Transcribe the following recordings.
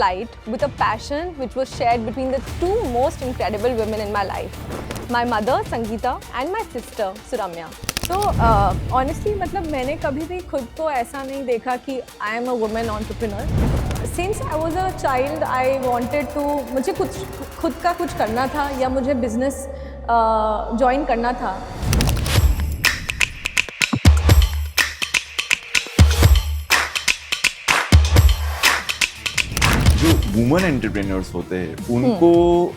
flight with a passion which was shared between the two most incredible women in my life, my mother Sangeeta and my sister Suramya. So honestly मतलब मैंने कभी भी खुद को ऐसा नहीं देखा कि I am a woman entrepreneur. Since I was a child, I wanted to मुझे कुछ खुद का कुछ करना था या मुझे बिजनेस ज्वाइन करना था. जो वुमेन एंटरप्रेन्योर्स होते हैं उनको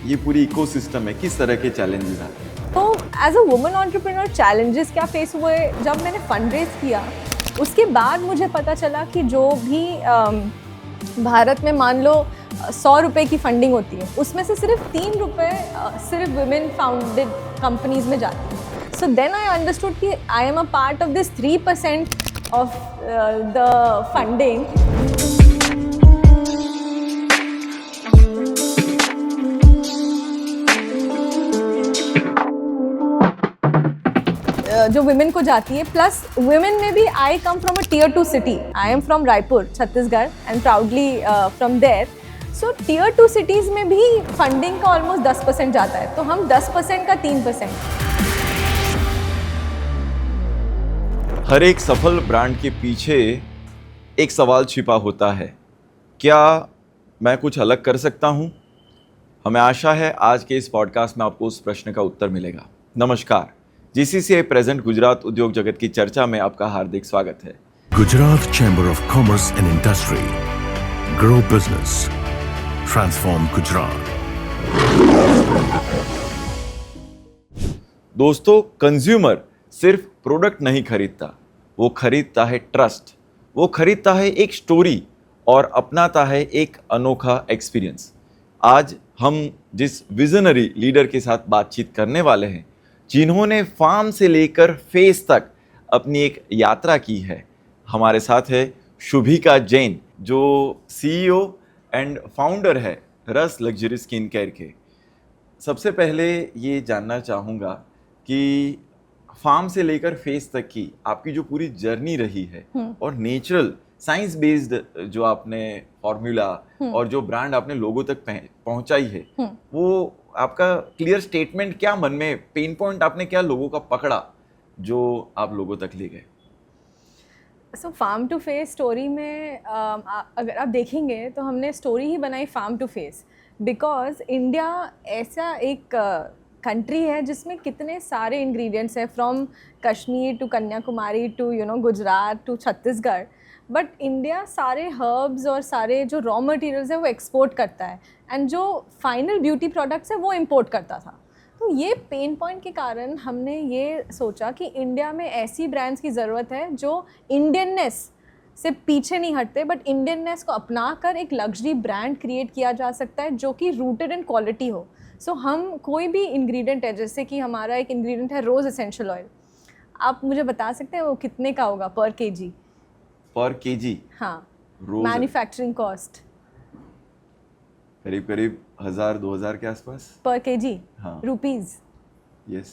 ये पूरी इकोसिस्टम में किस तरह के चैलेंजेस आते हैं? तो as a women entrepreneur challenges क्या फेस हुए जब मैंने फंड रेज किया. उसके बाद मुझे पता चला कि जो भी भारत में मान लो 100 रुपये की फंडिंग होती है उसमें से सिर्फ 3 रुपये सिर्फ वुमेन फाउंडेड कंपनीज में जाती है. सो देन आई अंडरस्टूड कि I am a part of this 3% of the funding. जो विमेन को जाती है. प्लस विमेन में भी I come from a tier 2 city. I am from Raipur Chhattisgarh and proudly from there. So tier 2 cities में भी funding का ऑलमोस्ट 10% जाता है. तो हम 10% का 3%. हर एक सफल ब्रांड के पीछे एक सवाल छिपा होता है, क्या मैं कुछ अलग कर सकता हूँ? हमें आशा है आज के इस पॉडकास्ट में आपको उस प्रश्न का उत्तर मिलेगा. नमस्कार, जीसीसीआई प्रेजेंट गुजरात उद्योग जगत की चर्चा में आपका हार्दिक स्वागत है. Gujarat chamber of commerce and industry. Grow business, transform Gujarat. दोस्तों, कंज्यूमर सिर्फ प्रोडक्ट नहीं खरीदता, वो खरीदता है ट्रस्ट, वो खरीदता है एक स्टोरी और अपनाता है एक अनोखा एक्सपीरियंस. आज हम जिस विजनरी लीडर के साथ बातचीत करने वाले हैं, जिन्होंने फार्म से लेकर फेस तक अपनी एक यात्रा की है, हमारे साथ है शुभिका जैन, जो सीईओ एंड फाउंडर है रस लग्जरी स्किन केयर के. सबसे पहले ये जानना चाहूँगा कि फार्म से लेकर फेस तक की आपकी जो पूरी जर्नी रही है और नेचुरल साइंस बेस्ड जो आपने फॉर्मूला और जो ब्रांड आपने लोगों तक पहुंचाई है, वो आपका क्लियर स्टेटमेंट क्या, मन में पेन पॉइंट आपने क्या लोगों का पकड़ा जो आप लोगों तक ले गए? So farm to face story में अगर आप देखेंगे तो हमने स्टोरी ही बनाई farm to face, because India ऐसा एक कंट्री है जिसमें कितने सारे इंग्रेडिएंट्स हैं, from Kashmir to Kanyakumari to Gujarat to Chhattisgarh. But India सारे हर्ब्स और सारे जो रॉ मटेरियल्स है वो एक्सपोर्ट करता है एंड जो फाइनल ब्यूटी प्रोडक्ट्स है वो इंपोर्ट करता था. तो ये पेन पॉइंट के कारण हमने ये सोचा कि इंडिया में ऐसी ब्रांड्स की ज़रूरत है जो इंडियननेस से पीछे नहीं हटते, बट इंडियननेस को अपना कर एक लग्जरी ब्रांड क्रिएट किया जा सकता है जो कि रूटेड इन क्वालिटी हो. सो हम कोई भी इंग्रेडिएंट है, जैसे कि हमारा एक इंग्रेडिएंट है रोज़ एसेंशियल ऑयल. आप मुझे बता सकते हैं वो कितने का होगा पर केजी? पर केजी? हाँ, मैन्युफैक्चरिंग कॉस्ट करीब करीब 1000-2000 के आसपास पर केजी. हाँ, रुपीज़. यस.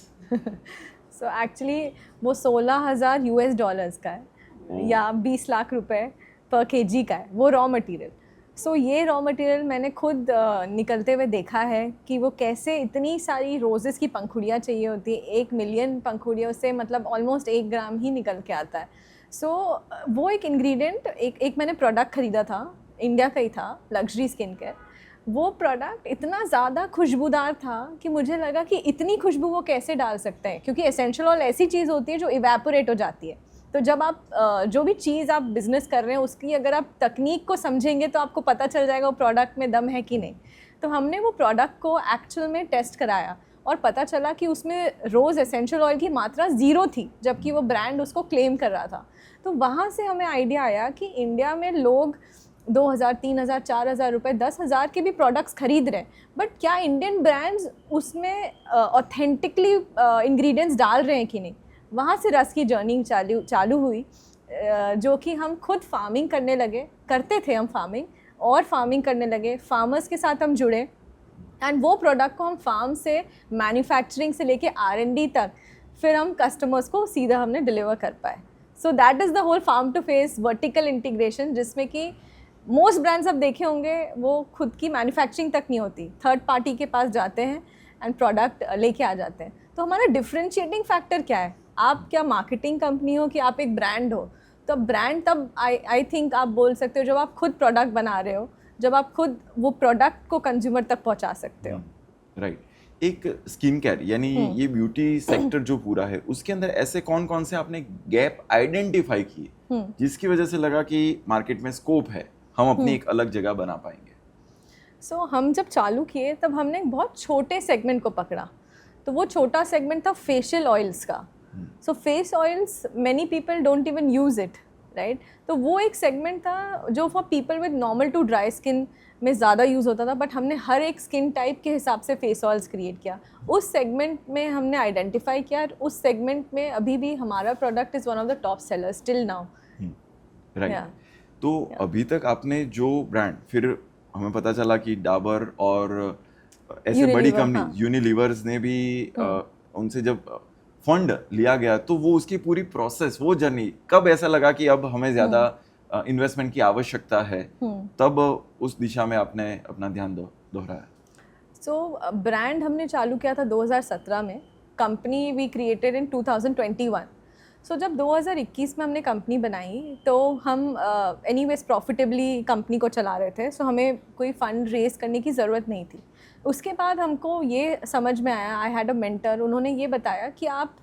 सो एक्चुअली वो $16,000 का है या 20 लाख रुपए पर केजी का है वो रॉ मटेरियल. सो ये रॉ मटेरियल मैंने खुद निकलते हुए देखा है कि वो कैसे इतनी सारी रोजेज़ की पंखुड़ियाँ चाहिए होती है. 1 मिलियन पंखुड़ियों से मतलब ऑलमोस्ट 1 ग्राम ही निकल के आता है. सो वो एक इंग्रेडिएंट एक मैंने प्रोडक्ट ख़रीदा था, इंडिया का ही था, लग्जरी स्किन केयर. वो प्रोडक्ट इतना ज़्यादा खुशबूदार था कि मुझे लगा कि इतनी खुशबू वो कैसे डाल सकते हैं, क्योंकि एसेंशियल ऑयल ऐसी चीज़ होती है जो इवेपोरेट हो जाती है. तो जब आप जो भी चीज़ आप बिज़नेस कर रहे हैं उसकी अगर आप तकनीक को समझेंगे तो आपको पता चल जाएगा वो प्रोडक्ट में दम है कि नहीं. तो हमने वो प्रोडक्ट को एक्चुअल में टेस्ट कराया और पता चला कि उसमें रोज़ एसेंशियल ऑयल की मात्रा 0 थी, जबकि वो ब्रांड उसको क्लेम कर रहा था. तो वहाँ से हमें आइडिया आया कि इंडिया में लोग 2000, 3000, 4000 रुपये, 10,000 के भी प्रोडक्ट्स खरीद रहे हैं, बट क्या इंडियन ब्रांड्स उसमें ऑथेंटिकली इंग्रेडिएंट्स डाल रहे हैं कि नहीं. वहाँ से रस की जर्नी चालू हुई, जो कि हम खुद फार्मिंग करने लगे. करते थे हम फार्मिंग और फार्मिंग करने लगे, फार्मर्स के साथ हम जुड़े एंड वो प्रोडक्ट को हम फार्म से मैन्युफैक्चरिंग से लेके R&D तक फिर हम कस्टमर्स को सीधा हमने डिलीवर कर पाए. So that is the whole farm to face vertical integration, जिसमें कि मोस्ट ब्रांड्स आप देखे होंगे वो खुद की मैन्युफैक्चरिंग तक नहीं होती, थर्ड पार्टी के पास जाते हैं एंड प्रोडक्ट लेके आ जाते हैं। तो हमारा डिफरेंशिएटिंग फैक्टर क्या है? आप क्या मार्केटिंग कंपनी हो कि आप एक ब्रांड हो? तो ब्रांड तब आई थिंक आप बोल सकते हो जब आप खुद प्रोडक्ट बना रहे हो, जब आप खुद वो प्रोडक्ट को कंज्यूमर तक पहुंचा सकते हो। राइट। एक स्किन केयर यानी ये ब्यूटी सेक्टर जो पूरा है, उसके अंदर ऐसे कौन कौन से आपने गैप आइडेंटिफाई किए जिसकी वजह से लगा कि मार्केट में स्कोप है, हम अपनी एक अलग जगह बना पाएंगे? सो हम जब चालू किए तब हमने एक बहुत छोटे सेगमेंट को पकड़ा। तो वो छोटा सेगमेंट था फेशियल ऑयल्स का। So face oils many people don't even use it, right? तो वो एक सेगमेंट था जो for people with normal to dry skin में ज़्यादा यूज़ होता था, बट हमने हर एक स्किन टाइप के हिसाब से फेस ऑयल्स क्रिएट किया। उस सेगमेंट में हमने आइडेंटिफाई किया, उस सेगमेंट में अभी भी हमारा product is one of the top sellers till now. Right. तो अभी तक आपने जो ब्रांड, फिर हमें पता चला कि डाबर और ऐसे बड़ी कंपनी यूनिलीवर्स ने भी उनसे जब फंड लिया गया तो वो उसकी पूरी प्रोसेस, वो जर्नी, कब ऐसा लगा कि अब हमें ज़्यादा इन्वेस्टमेंट की आवश्यकता है, तब उस दिशा में आपने अपना ध्यान दोहराया? सो ब्रांड हमने चालू किया था 2017 में, कंपनी वी क्रिएटेड इन 2021। सो जब 2021 में हमने कंपनी बनाई तो हम एनीवेज प्रॉफिटेबली कंपनी को चला रहे थे, सो हमें कोई फ़ंड रेज़ करने की ज़रूरत नहीं थी। उसके बाद हमको ये समझ में आया, आई हैड अ मेंटर, उन्होंने ये बताया कि आप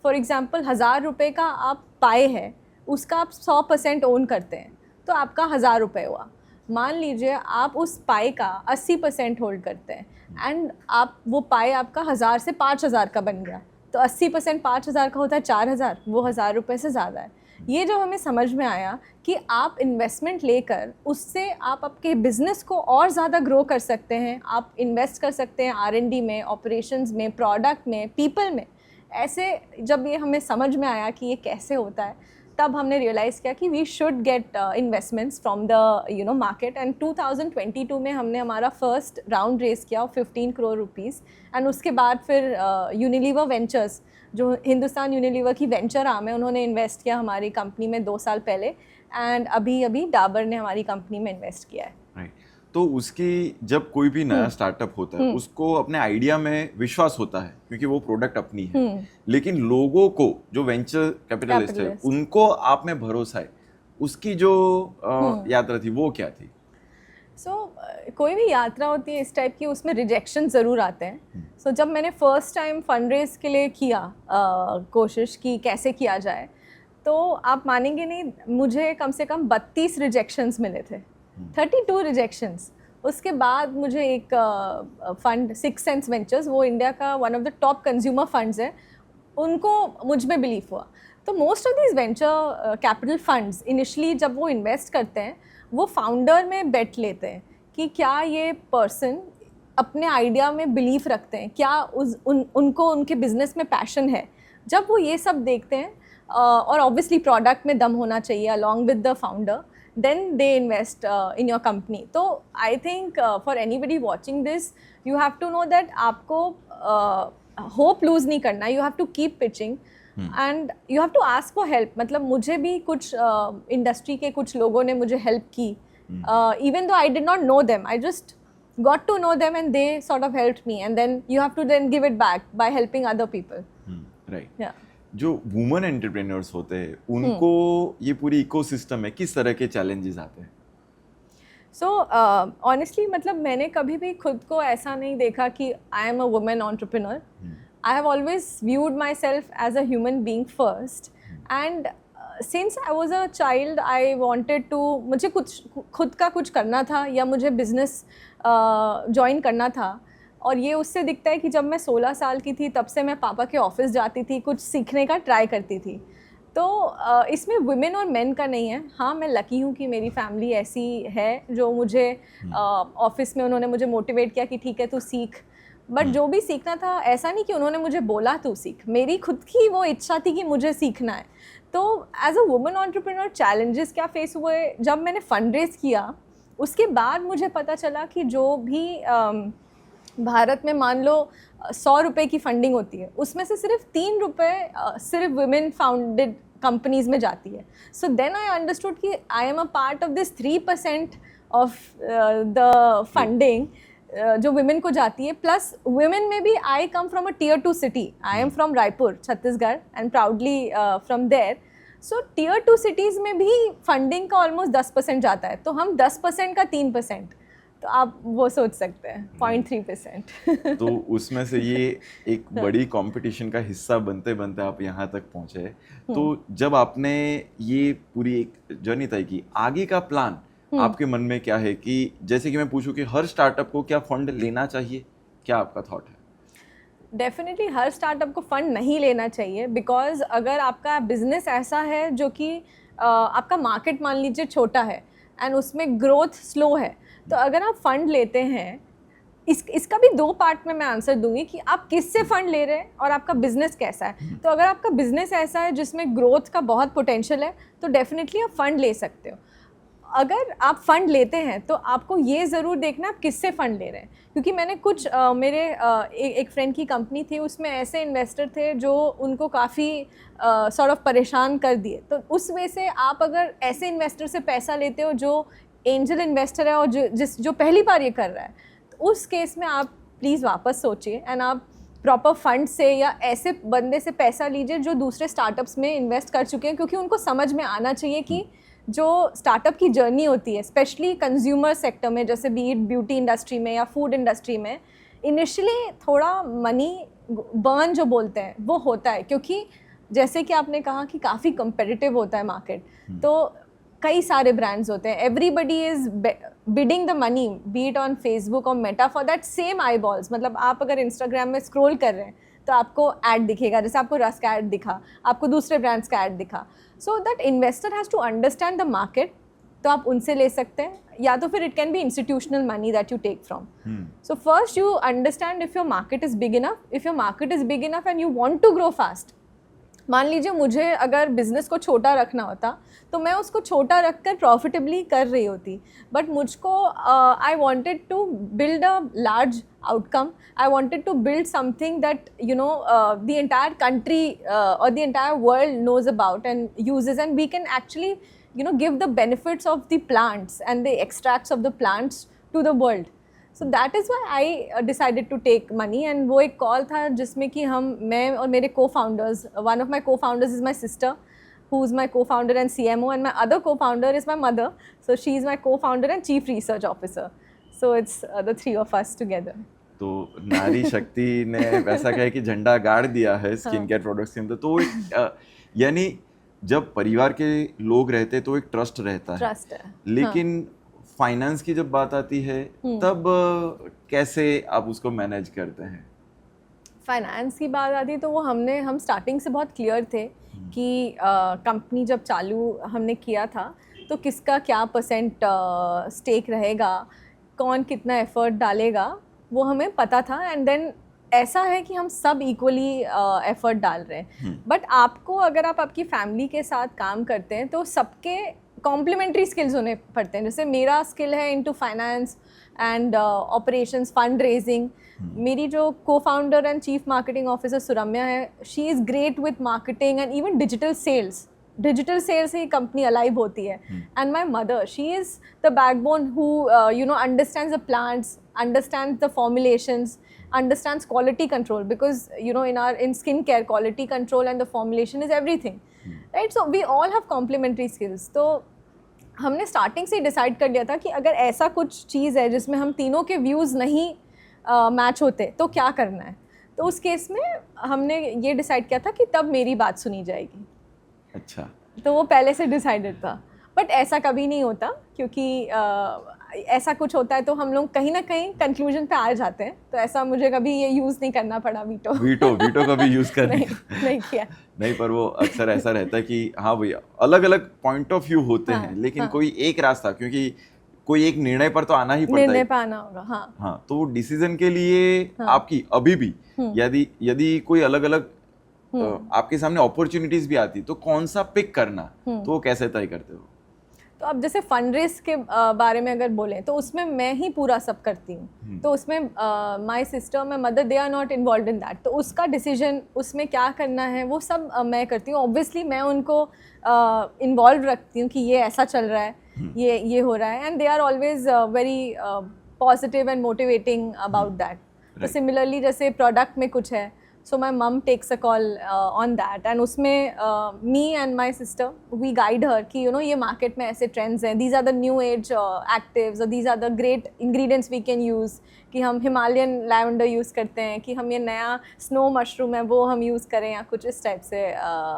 फॉर एग्जांपल 1000 रुपये का आप पाए हैं, उसका आप 100% ओन करते हैं तो आपका 1000 रुपये हुआ। मान लीजिए आप उस पाई का 80% होल्ड करते हैं एंड आप वो पाई आपका 1000 से 5000 का बन गया, तो 80% 5000 का होता है 4000, वो 1000 रुपये से ज़्यादा है। ये जो हमें समझ में आया कि आप इन्वेस्टमेंट लेकर उससे आप आपके बिज़नेस को और ज़्यादा ग्रो कर सकते हैं, आप इन्वेस्ट कर सकते हैं R&D में, ऑपरेशंस में, प्रोडक्ट में, पीपल में। ऐसे जब ये हमें समझ में आया कि ये कैसे होता है, तब हमने रियलाइज़ किया कि we should get investments from the market. And 2022 में हमने हमारा फर्स्ट राउंड रेस किया 15 करोड़ रुपीज़। एंड उसके बाद फिर यूनिलीवर वेंचर्स, जो हिंदुस्तान यूनिलीवर की वेंचर आर्म है, उन्होंने इन्वेस्ट किया हमारी कंपनी में 2 साल पहले। एंड अभी डाबर ने हमारी कंपनी में इन्वेस्ट किया है। राइट। तो उसकी जब कोई भी नया स्टार्टअप होता है उसको अपने आइडिया में विश्वास होता है क्योंकि वो प्रोडक्ट अपनी है, लेकिन लोगों को जो वेंचर कैपिटलिस्ट है उनको आप में भरोसा है, उसकी जो यात्रा थी वो क्या थी? कोई भी यात्रा होती है इस टाइप की, उसमें रिजेक्शन ज़रूर आते हैं। जब मैंने फर्स्ट टाइम फंड रेज के लिए किया कोशिश की कैसे किया जाए, तो आप मानेंगे नहीं, मुझे कम से कम 32 रिजेक्शंस मिले थे, 32 रिजेक्शंस। उसके बाद मुझे एक फंड 6 सेंस वेंचर्स, वो इंडिया का one of the top consumer funds है, उनको मुझ में बिलीफ हुआ। तो most of these venture capital funds initially जब वो इन्वेस्ट करते हैं, वो फाउंडर में बेट लेते हैं कि क्या ये पर्सन अपने आइडिया में बिलीफ रखते हैं, क्या उनको उनके बिजनेस में पैशन है। जब वो ये सब देखते हैं और ऑब्वियसली प्रोडक्ट में दम होना चाहिए along with the founder, then they invest in your company. तो I think for anybody watching this, you have to know that आपको hope lose नहीं करना, you have to keep pitching and you have to ask for help. मतलब मुझे भी कुछ industry के कुछ लोगों ने मुझे हेल्प की, even though I did not know them, I just got to know them and they sort of helped me, and then you have to then give it back by helping other people. Right. Yeah. जो women entrepreneurs होते हैं उनको ये पूरी ecosystem में किस तरह के चैलेंजेस आते हैं? ऑनेस्टली मतलब मैंने कभी भी खुद को ऐसा नहीं देखा कि I am a women entrepreneur. I have always viewed myself as a human being first, and since I was a child I wanted to, मुझे कुछ खुद का कुछ करना था या मुझे बिजनेस ज्वाइन करना था। और ये उससे दिखता है कि जब मैं 16 साल की थी तब से मैं पापा के ऑफिस जाती थी, कुछ सीखने का ट्राई करती थी। तो इसमें वुमेन और मेन का नहीं है। हाँ, मैं लकी हूँ कि मेरी फैमिली ऐसी है जो मुझे ऑफिस में उन्होंने मुझे मोटिवेट किया कि ठीक है तू सीख, बट जो भी सीखना था ऐसा नहीं कि उन्होंने मुझे बोला तू सीख, मेरी खुद की वो इच्छा थी कि मुझे सीखना है। तो as a women entrepreneur challenges क्या फेस हुए, जब मैंने फंड रेज किया उसके बाद मुझे पता चला कि जो भी भारत में मान लो 100 रुपये की फंडिंग होती है, उसमें से सिर्फ 3 रुपये सिर्फ वुमेन फाउंडेड कंपनीज में जाती है. सो देन आई अंडरस्टूड कि I am a part of this 3% of the funding जो women को जाती है. प्लस women में भी I come from a tier 2 city. I am from Raipur, Chhattisgarh, and proudly from there. So tier 2 cities में भी funding का ऑलमोस्ट 10% जाता है. तो हम 10% का 3%, तो आप वो सोच सकते हैं 0.3%. तो उसमें से ये एक बड़ी कंपटीशन का हिस्सा बनते बनते आप यहाँ तक पहुँचे. तो जब आपने ये पूरी एक जर्नी तय की, आगे का प्लान आपके मन में क्या है? कि जैसे कि मैं पूछूं कि हर स्टार्टअप को क्या फंड लेना चाहिए, क्या आपका थॉट है? डेफिनेटली हर स्टार्टअप को फंड नहीं लेना चाहिए, बिकॉज अगर आपका बिजनेस ऐसा है जो कि आपका मार्केट मान लीजिए छोटा है एंड उसमें ग्रोथ स्लो है, तो अगर आप फंड लेते हैं, इसका भी 2 पार्ट में मैं आंसर दूंगी कि आप किससे फंड ले रहे हैं और आपका बिजनेस कैसा है. तो अगर आपका बिजनेस ऐसा है जिसमें ग्रोथ का बहुत पोटेंशियल है, तो डेफिनेटली आप फंड ले सकते हो. अगर आप फंड लेते हैं तो आपको ये ज़रूर देखना आप किससे फ़ंड ले रहे हैं. क्योंकि मैंने कुछ मेरे एक फ्रेंड की कंपनी थी, उसमें ऐसे इन्वेस्टर थे जो उनको काफ़ी सॉर्ट ऑफ परेशान कर दिए. तो उस वे से आप अगर ऐसे इन्वेस्टर से पैसा लेते हो जो एंजल इन्वेस्टर है और जो पहली बार ये कर रहा है, तो उस केस में आप प्लीज़ वापस सोचिए एंड आप प्रॉपर फंड से या ऐसे बंदे से पैसा लीजिए जो दूसरे स्टार्टअप्स में इन्वेस्ट कर चुके हैं. क्योंकि उनको समझ में आना चाहिए कि जो स्टार्टअप की जर्नी होती है, स्पेशली कंज्यूमर सेक्टर में, जैसे बी इट ब्यूटी इंडस्ट्री में या फूड इंडस्ट्री में, इनिशियली थोड़ा मनी बर्न जो बोलते हैं वो होता है. क्योंकि जैसे कि आपने कहा कि काफ़ी कंपेटिटिव होता है मार्केट, तो कई सारे ब्रांड्स होते हैं, everybody is bidding the money, be it on Facebook और Meta, for that same eyeballs. मतलब आप अगर इंस्टाग्राम में स्क्रॉल कर रहे हैं तो आपको ऐड दिखेगा, जैसे आपको रस्क ऐड दिखा, आपको दूसरे ब्रांड्स का ऐड दिखा. So that investor has to understand the market. तो आप उनसे ले सकते हैं, या तो फिर it can be institutional money that you take from. So first you understand if your market is big enough. If your market is big enough and you want to grow fast, मान लीजिए मुझे अगर business को छोटा रखना होता तो मैं उसको छोटा रखकर प्रॉफिटेबली कर रही होती. बट मुझको I wanted to build a large outcome. I wanted to build something that the entire country or the entire world knows about and uses, and we can actually give the benefits of the plants and the extracts of the plants to the world. So that is why I decided to take money. And वो एक call था जिसमें कि मैं और मेरे co-founders, one of my co-founders is my sister, who is my co-founder and CMO, and my other co-founder is my mother. So she is my co-founder and chief research officer. So it's the 3 of us together. तो नारी शक्ति ने वैसा कहे कि झंडा गाड़ दिया है स्किन केयर प्रोडक्ट्स के अंदर. तो यानी जब परिवार के लोग रहते तो एक ट्रस्ट रहता है. ट्रस्ट है. लेकिन फाइनेंस की जब बात आती है तब कैसे आप उसको मैनेज करते हैं? फाइनेंस की बात आती है तो वो हम स्टार्टिंग से बहुत क्लियर थे कि कंपनी जब चालू हमने किया था तो किसका क्या % स्टेक रहेगा, कौन कितना एफर्ट डालेगा, वो हमें पता था. एंड देन ऐसा है कि हम सब इक्वली एफर्ट डाल रहे हैं. बट आपको अगर आप आपकी फैमिली के साथ काम करते हैं तो सबके कॉम्प्लीमेंट्री स्किल्स होने पड़ते हैं. जैसे मेरा स्किल है into finance and operations, fundraising. मेरी जो co-founder and chief marketing officer Suramya है, she is great with marketing and even digital sales. Digital sales ही कंपनी अलाइव होती है. And my mother, she is the backbone who understands the plants, understands the formulations, understands quality control, because in skincare quality control and the formulation is everything, right? So we all have complementary skills. तो हमने starting से decide कर लिया था कि अगर ऐसा कुछ चीज़ है जिसमें हम तीनों के व्यूज़ नहीं मैच होते तो क्या करना है. तो उस केस में हमने ये डिसाइड किया था कि तब मेरी बात सुनी जाएगी. अच्छा. तो वो पहले से डिसाइडेड था. बट ऐसा कभी नहीं होता, क्योंकि ऐसा कुछ होता है तो हम लोग कहीं ना कहीं कंक्लूजन पे आ जाते हैं. तो ऐसा मुझे कभी ये यूज़ नहीं करना पड़ा. वीटो कभी यूज़ करने नहीं किया. नहीं, पर वो अक्सर ऐसा रहता है कि हाँ भैया, अलग अलग पॉइंट ऑफ व्यू होते हैं, लेकिन कोई एक रास्ता, क्योंकि कोई एक निर्णय पर तो आना ही पड़ता है. निर्णय पर आना होगा. हाँ. तो डिसीजन के लिए आपकी अभी भी यदि कोई अलग अलग आपके सामने अपॉर्चुनिटीज भी आती तो कौन सा पिक करना, तो वो कैसे तय करते हो? तो अब जैसे फंड रेस के बारे में अगर बोलें तो उसमें मैं ही पूरा सब करती हूँ। तो उसमें my sister, my mother, they are not involve in that. तो उसका डिसीजन, उसमें क्या करना है वो सब मैं करती हूँ। ऑब्वियसली मैं उनको इन्वॉल्व रखती हूँ कि ये ऐसा चल रहा है, ये हो रहा है, and they are always very positive and motivating about that. तो सिमिलरली जैसे प्रोडक्ट में कुछ है, so my mom takes a call on that, and उसमें me and my sister we guide her कि you know ये market में ऐसे trends हैं, these are the new age actives, or these are the great ingredients we can use, कि हम Himalayan lavender use करते हैं, कि हम ये नया snow mushroom है वो हम use करें, या कुछ इस टाइप से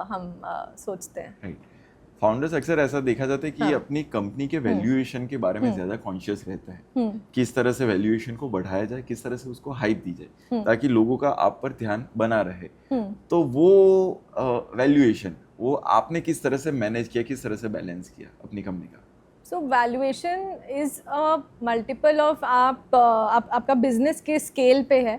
हम सोचते हैं। फाउंडर्स अक्सर ऐसा देखा जाता है कि अपनी कंपनी के वैल्यूएशन के बारे में ज़्यादा कॉन्शियस रहता है, किस तरह से वैल्यूएशन को बढ़ाया जाए, किस तरह से उसको हाइप दी जाए ताकि लोगों का आप पर ध्यान बना रहे। तो वो वैल्यूएशन वो आपने किस तरह से मैनेज किया, किस तरह से बैलेंस किया अपनी कंपनी का? So valuation is a multiple of आपका बिजनेस के स्केल पे है,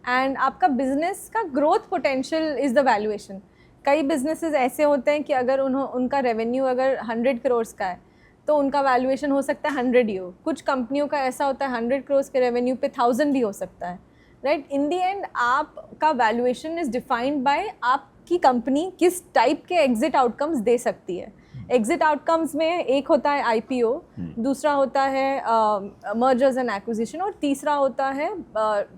एंड आपका बिजनेस का growth potential is the valuation. कई बिजनेसेस ऐसे होते हैं कि अगर उनका रेवेन्यू अगर 100 करोड़ का है तो उनका वैल्यूएशन हो सकता है 100 ही हो। कुछ कंपनियों का ऐसा होता है 100 करोड़ के रेवेन्यू पे 1000 भी हो सकता है, राइट। इन दी एंड आपका वैल्यूएशन इज़ डिफाइंड बाय आपकी कंपनी किस टाइप के एग्जिट आउटकम्स दे सकती है। एग्जिट आउटकम्स में एक होता है IPO, दूसरा होता है मर्जर्स एंड एक्विजिशन, और तीसरा होता है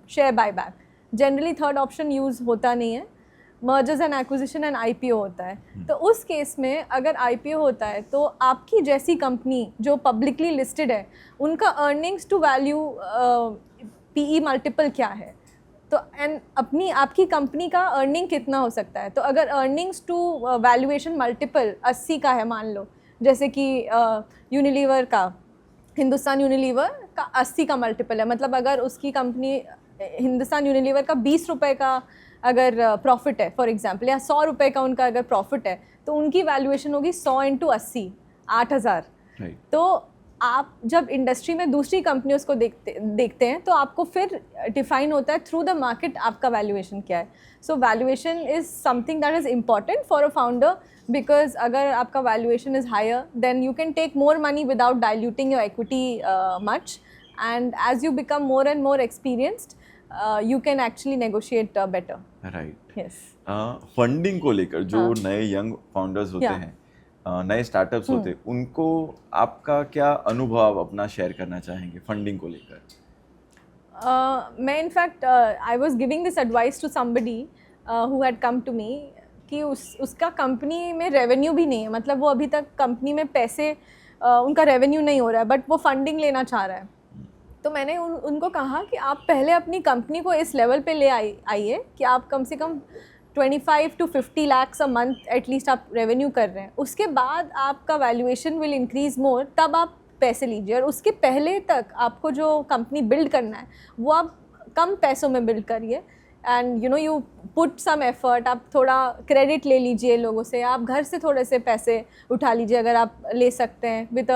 share buyback. Generally third option use होता नहीं है, mergers and acquisition and IPO होता है। तो उस केस में अगर IPO होता है तो आपकी जैसी कंपनी जो पब्लिकली लिस्टेड है उनका earnings to value PE multiple क्या है, तो एंड आपकी कंपनी का अर्निंग कितना हो सकता है। तो अगर अर्निंग्स टू वैल्यूएशन मल्टीपल 80 का है मान लो, जैसे कि यूनिलीवर का, हिंदुस्तान यूनिलीवर का 80 का मल्टीपल है, मतलब अगर उसकी कंपनी हिंदुस्तान यूनिलीवर का 20 रुपये का अगर प्रॉफिट है फॉर एग्जांपल, या 100 रुपये का उनका अगर प्रॉफिट है, तो उनकी वैल्यूएशन होगी 100 × 80, 8000। तो आप जब इंडस्ट्री में दूसरी कंपनियों को देखते हैं तो आपको फिर डिफाइन होता है थ्रू द मार्केट आपका वैल्यूएशन क्या है। So valuation is something that is important for a founder, because अगर आपका valuation is higher then you can take more money without diluting your equity much, and as you become more and more experienced you can actually negotiate better. Right. Yes. फंडिंग को लेकर जो नए young founders होते हैं, नए startups होते हैं, उनको आपका क्या अनुभव अपना शेयर करना चाहेंगे फंडिंग को लेकर? मैं in fact I was giving this advice to somebody who had come to me कि उसका कंपनी में रेवेन्यू भी नहीं है, मतलब वो अभी तक कंपनी में पैसे उनका रेवेन्यू नहीं हो रहा है, बट वो फंडिंग लेना चाह रहा है। तो मैंने उनको कहा कि आप पहले अपनी कंपनी को इस लेवल पे ले आइए कि आप कम से कम 25 to 50 lakhs a month at least आप रेवेन्यू कर रहे हैं, उसके बाद आपका वैल्यूएशन विल इंक्रीज़ मोर, तब आप पैसे लीजिए। और उसके पहले तक आपको जो कंपनी बिल्ड करना है वो आप कम पैसों में बिल्ड करिए, and you know you put some effort. आप थोड़ा क्रेडिट ले लीजिए लोगों से, आप घर से थोड़े से पैसे उठा लीजिए अगर आप ले सकते हैं, विद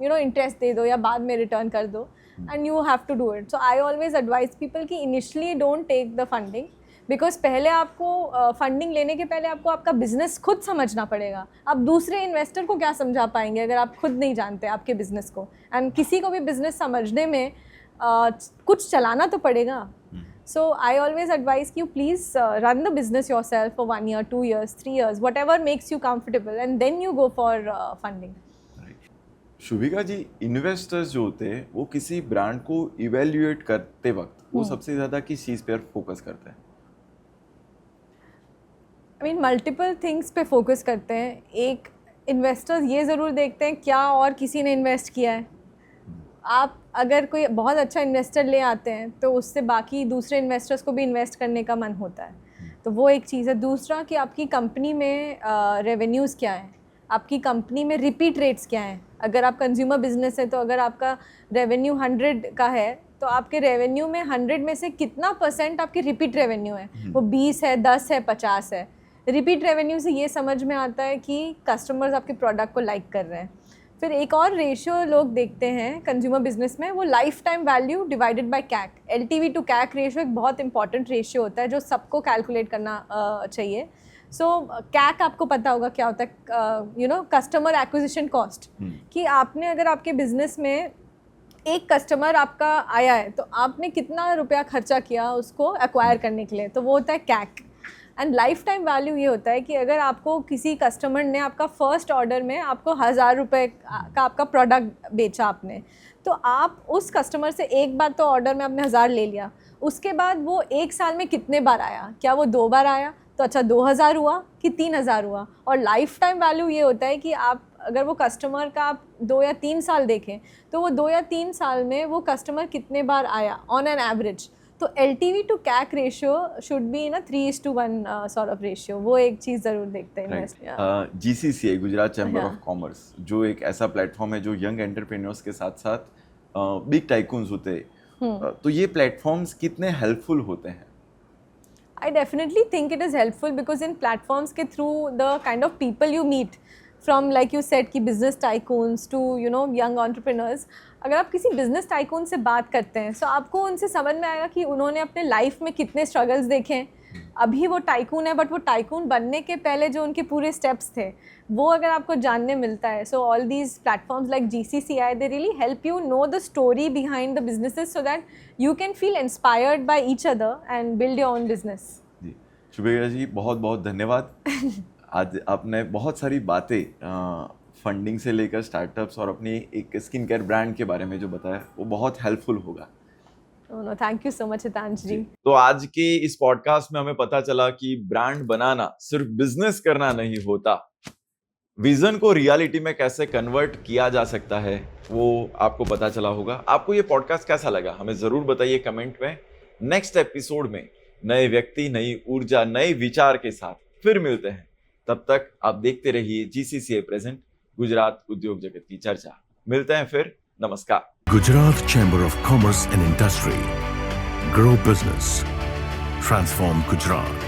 यू नो इंटरेस्ट दे दो या बाद में रिटर्न कर दो, and you have to do it. So I always advise people कि initially don't take the funding, because पहले आपको फंडिंग लेने के पहले आपको आपका बिजनेस खुद समझना पड़ेगा। आप दूसरे इन्वेस्टर को क्या समझा पाएंगे अगर आप खुद नहीं जानते आपके बिजनेस को, एंड किसी को भी बिजनेस समझने में कुछ चलाना तो पड़ेगा। So I always advise you please run the business yourself for 1 year, 2 years, 3 years, whatever makes you comfortable, and then you go for funding. Shubhika ji, investors जो होते हैं वो किसी ब्रांड को इवेल्युएट करते वक्त वो सबसे ज़्यादा किस चीज़ पर फोकस करते हैं? आई मीन मल्टीपल थिंग्स पे फोकस करते हैं। एक, इन्वेस्टर्स ये ज़रूर देखते हैं क्या और किसी ने इन्वेस्ट किया है। आप अगर कोई बहुत अच्छा इन्वेस्टर ले आते हैं तो उससे बाकी दूसरे इन्वेस्टर्स को भी इन्वेस्ट करने का मन होता है, तो वो एक चीज़ है। दूसरा कि आपकी कंपनी में रेवेन्यूज़ क्या हैं, आपकी कंपनी में रिपीट रेट्स क्या हैं। अगर आप कंज्यूमर बिजनेस है तो अगर आपका रेवेन्यू 100 का है तो आपके रेवेन्यू में 100 में से कितना % आपकी रिपीट रेवेन्यू है, वो 20 है, 10 है, 50 है। रिपीट रेवेन्यू से ये समझ में आता है कि कस्टमर्स आपके प्रोडक्ट को लाइक कर रहे हैं। फिर एक और रेशियो लोग देखते हैं कंज्यूमर बिजनेस में, वो life time value divided by CAC. LTV to CAC ratio एक बहुत इंपॉर्टेंट रेशियो होता है जो सबको कैलकुलेट करना चाहिए। सो कैक आपको पता होगा क्या होता है, you know, customer acquisition cost, कि आपने अगर आपके बिजनेस में एक कस्टमर आपका आया है तो आपने कितना रुपया खर्चा किया उसको एक्वायर करने के लिए, तो वो होता है कैक। एंड लाइफ टाइम वैल्यू ये होता है कि अगर आपको किसी कस्टमर ने आपका फर्स्ट ऑर्डर में आपको 1000 रुपये का आपका प्रोडक्ट बेचा आपने, तो आप उस कस्टमर से एक बार तो ऑर्डर में आपने 1000 ले लिया, उसके बाद वो एक साल में कितने बार आया, क्या वो 2 बार आया, तो अच्छा 2000 हुआ कि 3000 हुआ। और लाइफ टाइम वैल्यू ये होता है कि आप अगर वो कस्टमर का आप 2 या 3 साल देखें तो वो 2 या 3 साल में वो कस्टमर कितने बार आया ऑन एन एवरेज। तो LTV to CAC ratio should be in 3:1 sort of ratio, वो एक चीज़ ज़रूर देखते हैं। GCCI Gujarat chamber Yeah. Of commerce जो एक ऐसा प्लेटफॉर्म है जो यंग एंटरप्रेन्योर्स के साथ साथ बिग टाइकून्स होते हैं, तो ये प्लेटफॉर्म्स कितने हेल्पफुल होते हैं? I definitely think it is helpful because in platforms के through the kind of people you meet from, like you said, कि business tycoons to, you know, young entrepreneurs, अगर आप किसी business tycoon से बात करते हैं तो आपको उनसे समझ में आएगा कि उन्होंने अपने लाइफ में कितने स्ट्रगल्स देखे हैं। अभी वो टाइकून है बट वो टाइकून बनने के पहले जो उनके पूरे स्टेप्स थे वो अगर आपको जानने मिलता है। So all these platforms like GCCI, they really help you know the story behind the businesses so that you can feel inspired by each other and build your own business. Ji Shubhega ji, बहुत बहुत धन्यवाद। आज आपने बहुत सारी बातें फंडिंग से लेकर स्टार्टअप्स और अपनी एक स्किन केयर ब्रांड के बारे में जो बताया वो बहुत हेल्पफुल होगा। No thank you so much Hitansh ji. तो आज के इस पॉडकास्ट में हमें पता चला कि ब्रांड बनाना सिर्फ बिजनेस करना नहीं होता, विजन को रियलिटी में कैसे कन्वर्ट किया जा सकता है वो आपको पता चला होगा। आपको ये पॉडकास्ट कैसा लगा हमें जरूर बताइए कमेंट में। नेक्स्ट एपिसोड में नए व्यक्ति, नई ऊर्जा, नए विचार के साथ फिर मिलते हैं। तब तक आप देखते रहिए GCCI प्रेजेंट, गुजरात उद्योग जगत की चर्चा। मिलते हैं फिर, नमस्कार। Gujarat Chamber of Commerce and Industry. Grow business. Transform Gujarat.